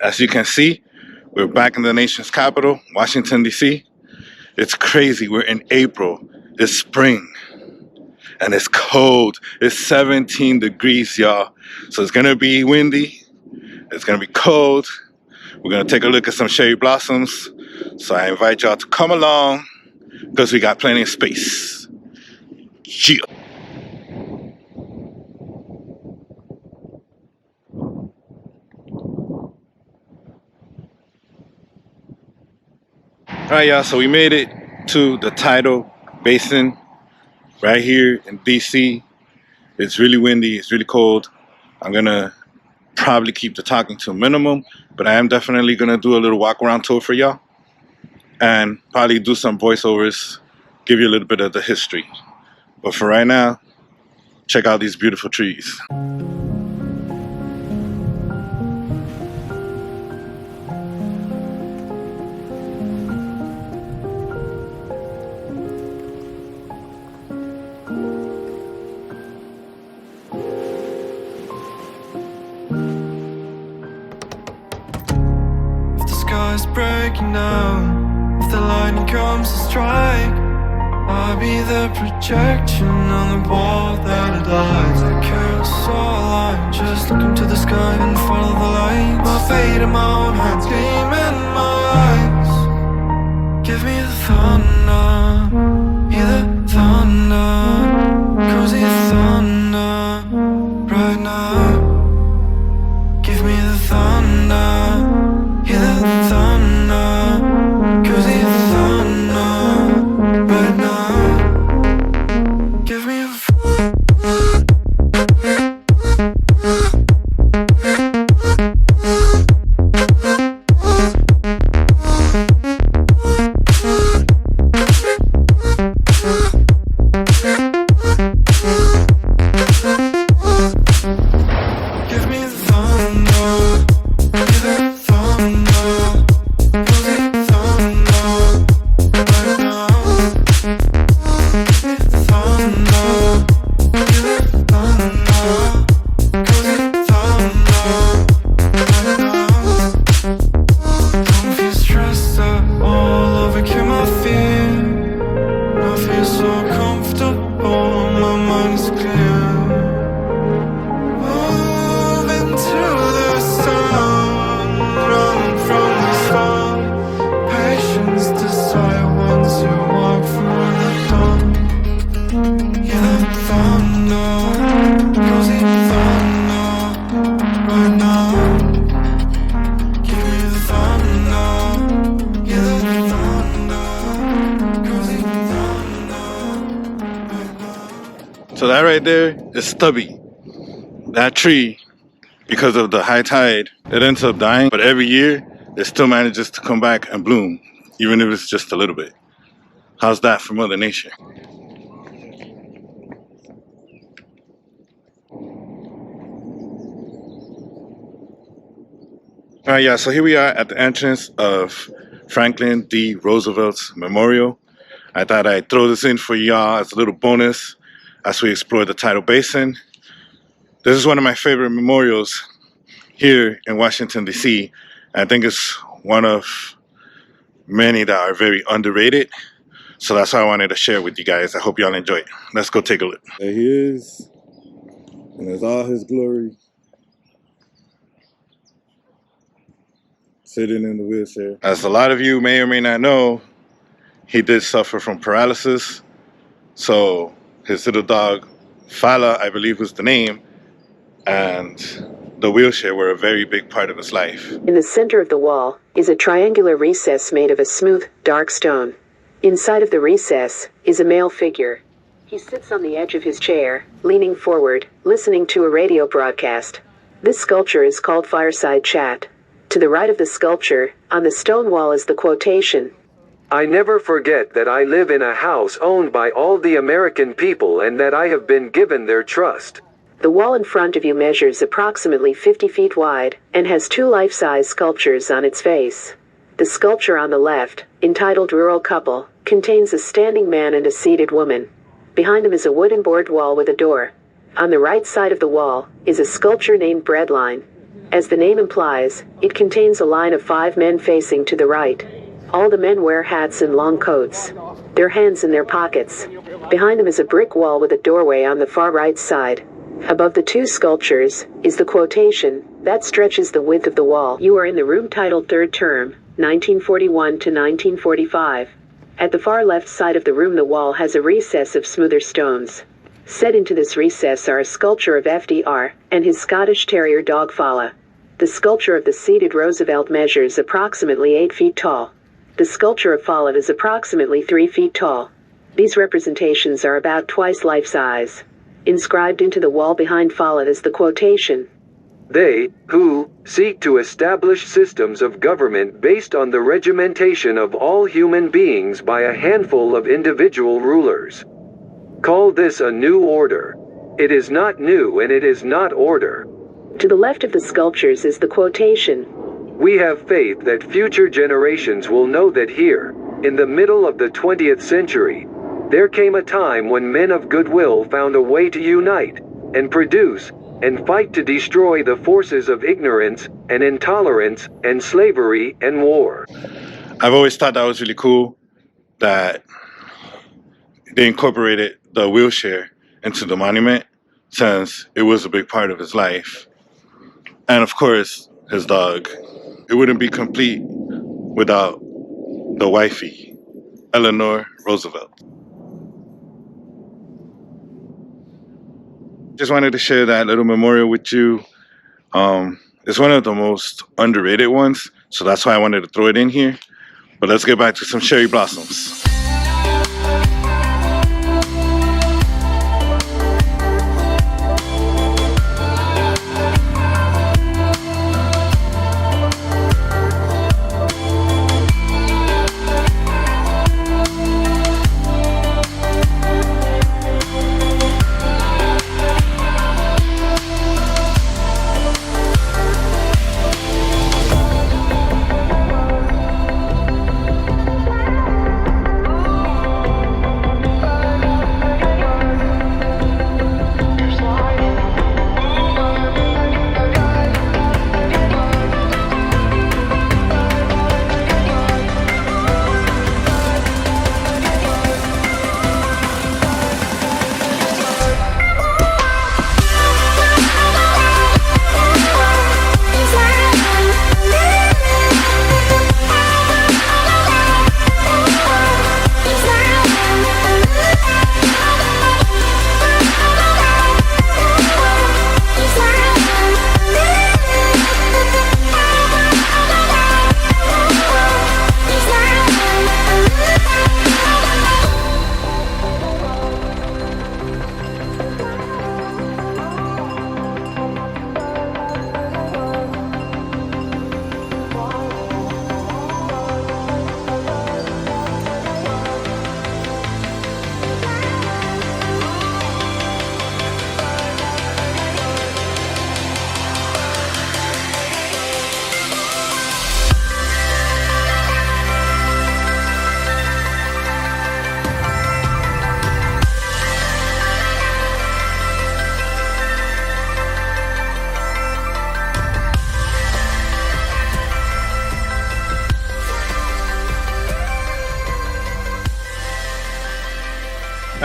As you can see, we're back in the nation's capital, Washington, D.C. It's crazy. We're in April. It's spring. And it's cold. It's 17 degrees, y'all. So it's going to be windy. It's going to be cold. We're going to take a look at some cherry blossoms. So I invite y'all to come along because we got plenty of space. Yeah. Alright, y'all, so we made it to the Tidal Basin right here in DC. It's really windy, it's really cold. I'm gonna probably keep the talking to a minimum, but I am definitely gonna do a little walk around tour for y'all and probably do some voiceovers, give you a little bit of the history. But for right now, check out these beautiful trees. Breaking down, if the lightning comes to strike, I'll be the projection on the wall that it lies. I can't line, just look into the sky and follow the light. My fate in my own hands, gleam in my eyes. Give me the thunder, hear the thunder, cozy thunder, right now. Give me the thunder, hear the thunder, cozy thunder, right now. Give me the So that right there is stubby. That tree, because of the high tide, it ends up dying. But every year, it still manages to come back and bloom, even if it's just a little bit. How's that for Mother Nature? Alright, yeah, so here we are at the entrance of Franklin D. Roosevelt's Memorial. I thought I'd throw this in for y'all as a little bonus as we explore the Tidal Basin. This is one of my favorite memorials here in Washington, D.C. I think it's one of many that are very underrated. So that's why I wanted to share with you guys. I hope y'all enjoy it. Let's go take a look. There he is, and there's all his glory. Sitting in the wheelchair. As a lot of you may or may not know, he did suffer from paralysis. So his little dog, Fala, I believe was the name, and the wheelchair were a very big part of his life. In the center of the wall is a triangular recess made of a smooth, dark stone. Inside of the recess is a male figure. He sits on the edge of his chair, leaning forward, listening to a radio broadcast. This sculpture is called Fireside Chat. To the right of the sculpture, on the stone wall, is the quotation, "I never forget that I live in a house owned by all the American people and that I have been given their trust." The wall in front of you measures approximately 50 feet wide and has two life-size sculptures on its face. The sculpture on the left, entitled Rural Couple, contains a standing man and a seated woman. Behind him is a wooden board wall with a door. On the right side of the wall is a sculpture named Breadline. As the name implies, it contains a line of 5 men facing to the right. All the men wear hats and long coats. Their hands in their pockets. Behind them is a brick wall with a doorway on the far right side. Above the 2 sculptures is the quotation that stretches the width of the wall. You are in the room titled Third Term, 1941 to 1945. At the far left side of the room, the wall has a recess of smoother stones. Set into this recess are a sculpture of FDR and his Scottish Terrier dog Fala. The sculpture of the seated Roosevelt measures approximately 8 feet tall. The sculpture of Fala is approximately 3 feet tall. These representations are about twice life size. Inscribed into the wall behind Fala is the quotation, "They, who, seek to establish systems of government based on the regimentation of all human beings by a handful of individual rulers, call this a new order. It is not new and it is not order." To the left of the sculptures is the quotation, "We have faith that future generations will know that here, in the middle of the 20th century, there came a time when men of goodwill found a way to unite, and produce, and fight to destroy the forces of ignorance, and intolerance, and slavery, and war." I've always thought that was really cool that they incorporated the wheelchair into the monument, since it was a big part of his life. And of course, his dog. It wouldn't be complete without the wifey, Eleanor Roosevelt. Just wanted to share that little memorial with you. It's one of the most underrated ones, so that's why I wanted to throw it in here. But let's get back to some cherry blossoms.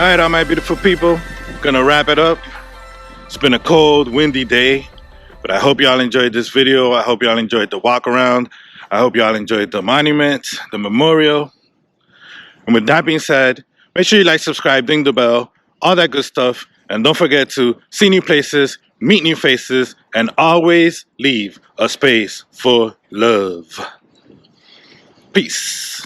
All right, all my beautiful people, gonna wrap it up. It's been a cold, windy day, but I hope y'all enjoyed this video. I hope y'all enjoyed the walk around. I hope y'all enjoyed the monument, the memorial. And with that being said, make sure you like, subscribe, ding the bell, all that good stuff. And don't forget to see new places, meet new faces, and always leave a space for love. Peace.